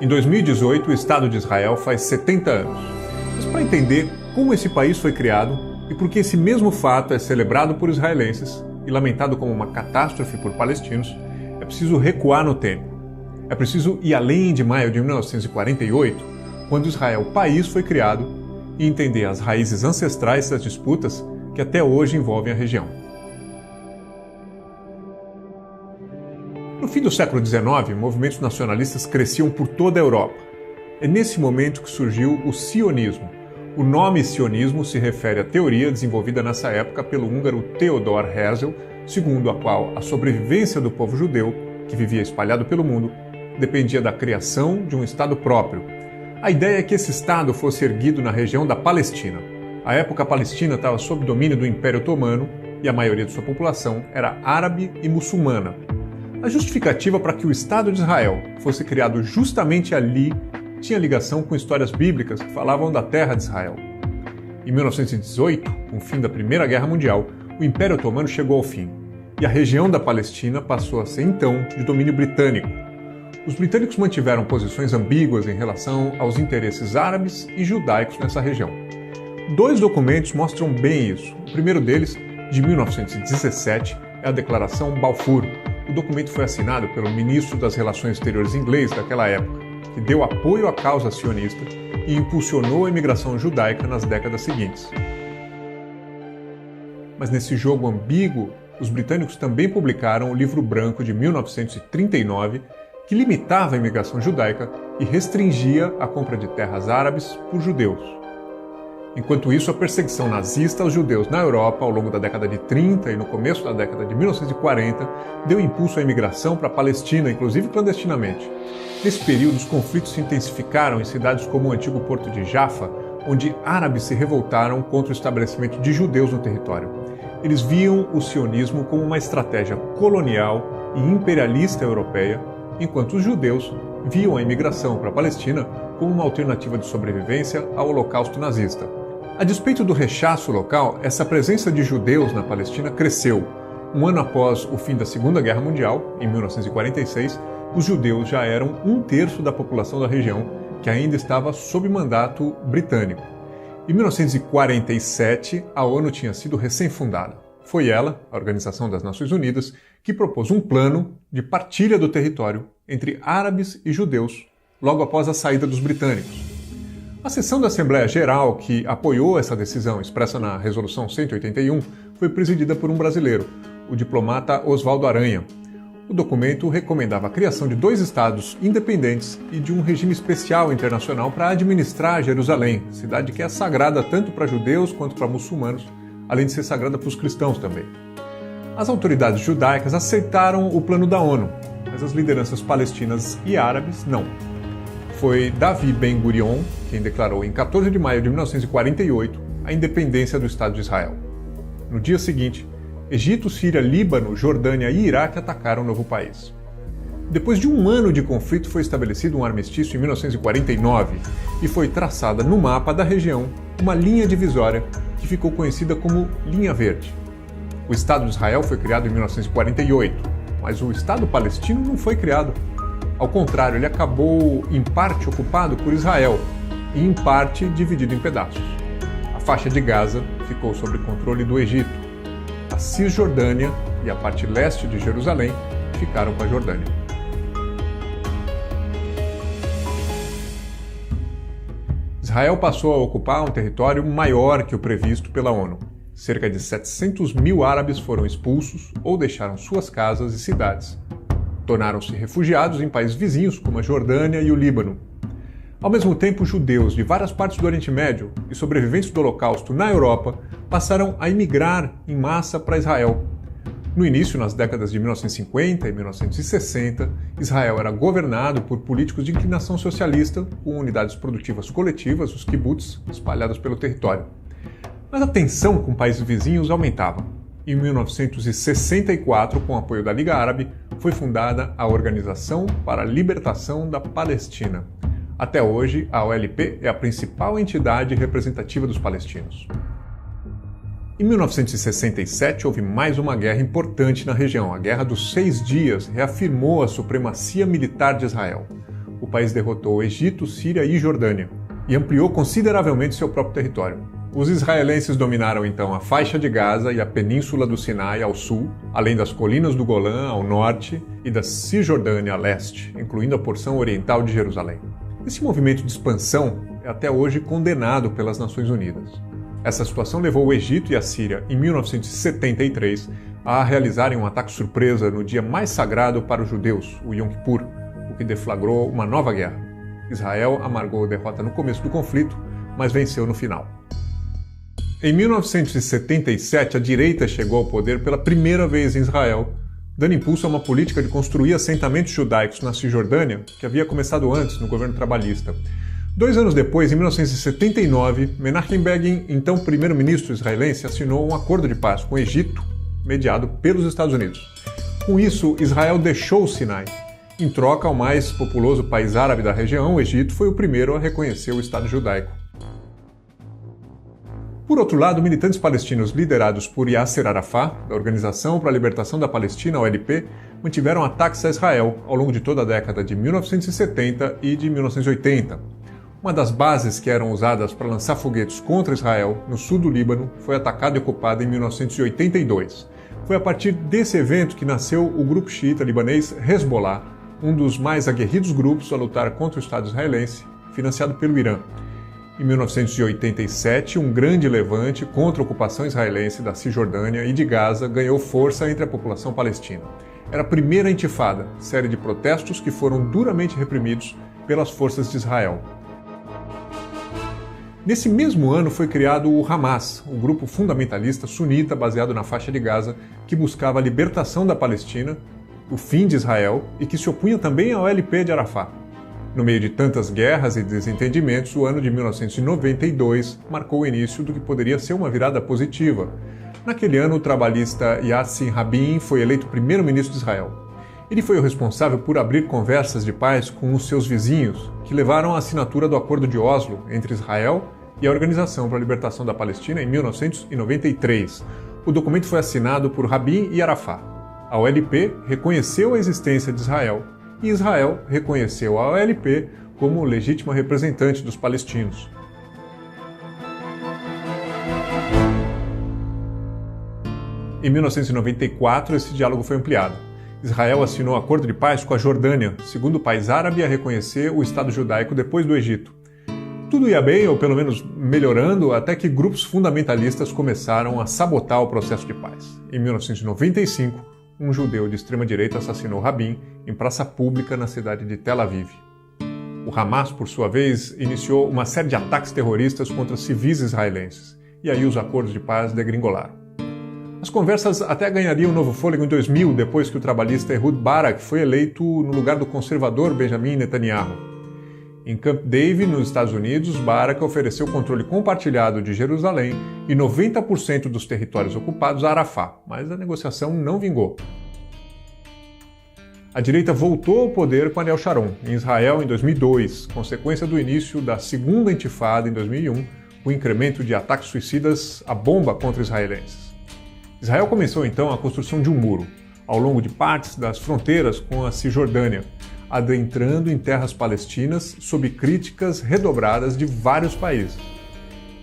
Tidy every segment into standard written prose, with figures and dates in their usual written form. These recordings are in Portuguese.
Em 2018, o Estado de Israel faz 70 anos. Mas para entender como esse país foi criado e por que esse mesmo fato é celebrado por israelenses e lamentado como uma catástrofe por palestinos, é preciso recuar no tempo. É preciso ir além de maio de 1948, quando Israel, país, foi criado, e entender as raízes ancestrais das disputas que até hoje envolvem a região. No fim do século XIX, movimentos nacionalistas cresciam por toda a Europa. É nesse momento que surgiu o sionismo. O nome sionismo se refere à teoria desenvolvida nessa época pelo húngaro Theodor Herzl, segundo a qual a sobrevivência do povo judeu, que vivia espalhado pelo mundo, dependia da criação de um Estado próprio. A ideia é que esse Estado fosse erguido na região da Palestina. À época, a Palestina estava sob domínio do Império Otomano e a maioria de sua população era árabe e muçulmana. A justificativa para que o Estado de Israel fosse criado justamente ali tinha ligação com histórias bíblicas que falavam da terra de Israel. Em 1918, com o fim da Primeira Guerra Mundial, o Império Otomano chegou ao fim e a região da Palestina passou a ser então de domínio britânico. Os britânicos mantiveram posições ambíguas em relação aos interesses árabes e judaicos nessa região. Dois documentos mostram bem isso. O primeiro deles, de 1917, é a Declaração Balfour. O documento foi assinado pelo ministro das Relações Exteriores inglês daquela época, que deu apoio à causa sionista e impulsionou a imigração judaica nas décadas seguintes. Mas nesse jogo ambíguo, os britânicos também publicaram o Livro Branco de 1939, que limitava a imigração judaica e restringia a compra de terras árabes por judeus. Enquanto isso, a perseguição nazista aos judeus na Europa ao longo da década de 30 e no começo da década de 1940 deu impulso à imigração para a Palestina, inclusive clandestinamente. Nesse período, os conflitos se intensificaram em cidades como o antigo porto de Jaffa, onde árabes se revoltaram contra o estabelecimento de judeus no território. Eles viam o sionismo como uma estratégia colonial e imperialista europeia, enquanto os judeus viam a imigração para a Palestina como uma alternativa de sobrevivência ao Holocausto nazista. A despeito do rechaço local, essa presença de judeus na Palestina cresceu. Um ano após o fim da Segunda Guerra Mundial, em 1946, os judeus já eram 1/3 da população da região, que ainda estava sob mandato britânico. Em 1947, a ONU tinha sido recém-fundada. Foi ela, a Organização das Nações Unidas, que propôs um plano de partilha do território entre árabes e judeus, logo após a saída dos britânicos. A sessão da Assembleia Geral que apoiou essa decisão expressa na Resolução 181 foi presidida por um brasileiro, o diplomata Oswaldo Aranha. O documento recomendava a criação de 2 estados independentes e de um regime especial internacional para administrar Jerusalém, cidade que é sagrada tanto para judeus quanto para muçulmanos, além de ser sagrada para os cristãos também. As autoridades judaicas aceitaram o plano da ONU, mas as lideranças palestinas e árabes não. Foi Davi Ben-Gurion quem declarou em 14 de maio de 1948 a independência do Estado de Israel. No dia seguinte, Egito, Síria, Líbano, Jordânia e Iraque atacaram o novo país. Depois de um ano de conflito, foi estabelecido um armistício em 1949 e foi traçada no mapa da região uma linha divisória que ficou conhecida como Linha Verde. O Estado de Israel foi criado em 1948, mas o Estado palestino não foi criado. Ao contrário, ele acabou em parte ocupado por Israel e em parte dividido em pedaços. A faixa de Gaza ficou sob controle do Egito. A Cisjordânia e a parte leste de Jerusalém ficaram com a Jordânia. Israel passou a ocupar um território maior que o previsto pela ONU. Cerca de 700 mil árabes foram expulsos ou deixaram suas casas e cidades. Tornaram-se refugiados em países vizinhos como a Jordânia e o Líbano. Ao mesmo tempo, judeus de várias partes do Oriente Médio e sobreviventes do Holocausto na Europa passaram a imigrar em massa para Israel. No início, nas décadas de 1950 e 1960, Israel era governado por políticos de inclinação socialista, com unidades produtivas coletivas, os kibbutz, espalhadas pelo território. Mas a tensão com países vizinhos aumentava. Em 1964, com o apoio da Liga Árabe, foi fundada a Organização para a Libertação da Palestina. Até hoje, a OLP é a principal entidade representativa dos palestinos. Em 1967, houve mais uma guerra importante na região. A Guerra dos 6 Dias reafirmou a supremacia militar de Israel. O país derrotou o Egito, Síria e Jordânia e ampliou consideravelmente seu próprio território. Os israelenses dominaram então a faixa de Gaza e a península do Sinai ao sul, além das colinas do Golã ao norte e da Cisjordânia a leste, incluindo a porção oriental de Jerusalém. Esse movimento de expansão é até hoje condenado pelas Nações Unidas. Essa situação levou o Egito e a Síria, em 1973, a realizarem um ataque surpresa no dia mais sagrado para os judeus, o Yom Kippur, o que deflagrou uma nova guerra. Israel amargou a derrota no começo do conflito, mas venceu no final. Em 1977, a direita chegou ao poder pela primeira vez em Israel, dando impulso a uma política de construir assentamentos judaicos na Cisjordânia, que havia começado antes no governo trabalhista. 2 anos depois, em 1979, Menachem Begin, então primeiro-ministro israelense, assinou um acordo de paz com o Egito, mediado pelos Estados Unidos. Com isso, Israel deixou o Sinai. Em troca, o mais populoso país árabe da região, o Egito, foi o primeiro a reconhecer o Estado judaico. Por outro lado, militantes palestinos liderados por Yasser Arafat, da Organização para a Libertação da Palestina, OLP, mantiveram ataques a Israel ao longo de toda a década de 1970 e de 1980. Uma das bases que eram usadas para lançar foguetes contra Israel, no sul do Líbano, foi atacada e ocupada em 1982. Foi a partir desse evento que nasceu o grupo xiita libanês Hezbollah, um dos mais aguerridos grupos a lutar contra o Estado israelense, financiado pelo Irã. Em 1987, um grande levante contra a ocupação israelense da Cisjordânia e de Gaza ganhou força entre a população palestina. Era a primeira intifada, série de protestos que foram duramente reprimidos pelas forças de Israel. Nesse mesmo ano foi criado o Hamas, o grupo fundamentalista sunita baseado na faixa de Gaza, que buscava a libertação da Palestina, o fim de Israel e que se opunha também ao OLP de Arafat. No meio de tantas guerras e desentendimentos, o ano de 1992 marcou o início do que poderia ser uma virada positiva. Naquele ano, o trabalhista Yassin Rabin foi eleito primeiro-ministro de Israel. Ele foi o responsável por abrir conversas de paz com os seus vizinhos, que levaram à assinatura do Acordo de Oslo entre Israel e a Organização para a Libertação da Palestina em 1993. O documento foi assinado por Rabin e Arafat. A OLP reconheceu a existência de Israel e Israel reconheceu a OLP como legítima representante dos palestinos. Em 1994, esse diálogo foi ampliado. Israel assinou um acordo de paz com a Jordânia, segundo país árabe a reconhecer o Estado judaico depois do Egito. Tudo ia bem, ou pelo menos melhorando, até que grupos fundamentalistas começaram a sabotar o processo de paz. Em 1995, um judeu de extrema-direita assassinou Rabin em praça pública na cidade de Tel Aviv. O Hamas, por sua vez, iniciou uma série de ataques terroristas contra civis israelenses, e aí os acordos de paz degringolaram. As conversas até ganhariam um novo fôlego em 2000, depois que o trabalhista Ehud Barak foi eleito no lugar do conservador Benjamin Netanyahu. Em Camp David, nos Estados Unidos, Barak ofereceu controle compartilhado de Jerusalém e 90% dos territórios ocupados a Arafat, mas a negociação não vingou. A direita voltou ao poder com Ariel Sharon, em Israel, em 2002, consequência do início da segunda intifada em 2001, o incremento de ataques suicidas à bomba contra israelenses. Israel começou então a construção de um muro, ao longo de partes das fronteiras com a Cisjordânia, adentrando em terras palestinas sob críticas redobradas de vários países.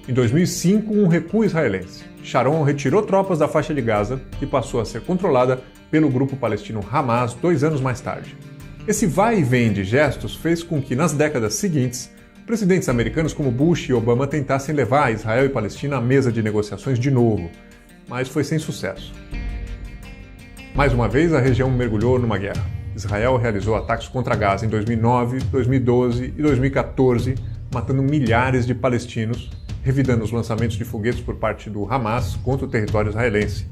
Em 2005, um recuo israelense. Sharon retirou tropas da faixa de Gaza e passou a ser controlada pelo grupo palestino Hamas 2 anos mais tarde. Esse vai e vem de gestos fez com que, nas décadas seguintes, presidentes americanos como Bush e Obama tentassem levar Israel e Palestina à mesa de negociações de novo, mas foi sem sucesso. Mais uma vez, a região mergulhou numa guerra. Israel realizou ataques contra Gaza em 2009, 2012 e 2014, matando milhares de palestinos, revidando os lançamentos de foguetes por parte do Hamas contra o território israelense.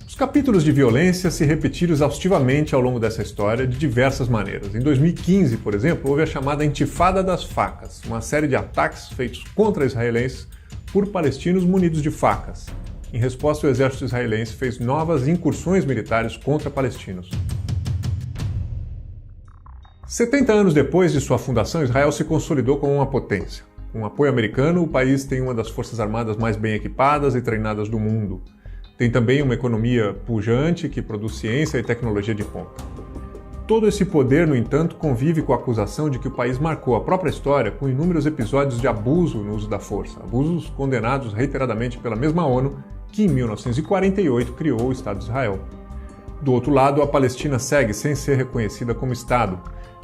Os capítulos de violência se repetiram exaustivamente ao longo dessa história de diversas maneiras. Em 2015, por exemplo, houve a chamada Intifada das Facas, uma série de ataques feitos contra israelenses por palestinos munidos de facas. Em resposta, o exército israelense fez novas incursões militares contra palestinos. 70 anos depois de sua fundação, Israel se consolidou como uma potência. Com apoio americano, o país tem uma das forças armadas mais bem equipadas e treinadas do mundo. Tem também uma economia pujante que produz ciência e tecnologia de ponta. Todo esse poder, no entanto, convive com a acusação de que o país marcou a própria história com inúmeros episódios de abuso no uso da força, abusos condenados reiteradamente pela mesma ONU, que em 1948 criou o Estado de Israel. Do outro lado, a Palestina segue sem ser reconhecida como Estado.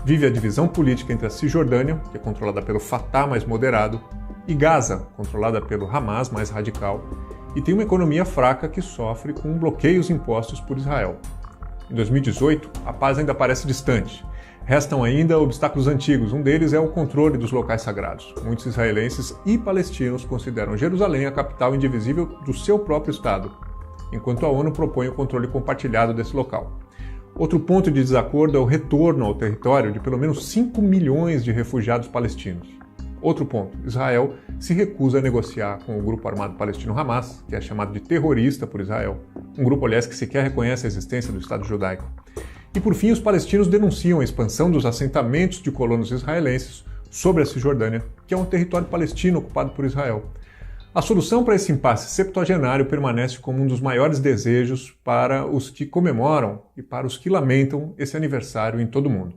Vive a divisão política entre a Cisjordânia, que é controlada pelo Fatah mais moderado, e Gaza, controlada pelo Hamas mais radical, e tem uma economia fraca que sofre com bloqueios impostos por Israel. Em 2018, a paz ainda parece distante. Restam ainda obstáculos antigos, um deles é o controle dos locais sagrados. Muitos israelenses e palestinos consideram Jerusalém a capital indivisível do seu próprio Estado, enquanto a ONU propõe o controle compartilhado desse local. Outro ponto de desacordo é o retorno ao território de pelo menos 5 milhões de refugiados palestinos. Outro ponto, Israel se recusa a negociar com o grupo armado palestino Hamas, que é chamado de terrorista por Israel, um grupo, aliás, que sequer reconhece a existência do Estado judaico. E por fim, os palestinos denunciam a expansão dos assentamentos de colonos israelenses sobre a Cisjordânia, que é um território palestino ocupado por Israel. A solução para esse impasse septuagenário permanece como um dos maiores desejos para os que comemoram e para os que lamentam esse aniversário em todo o mundo.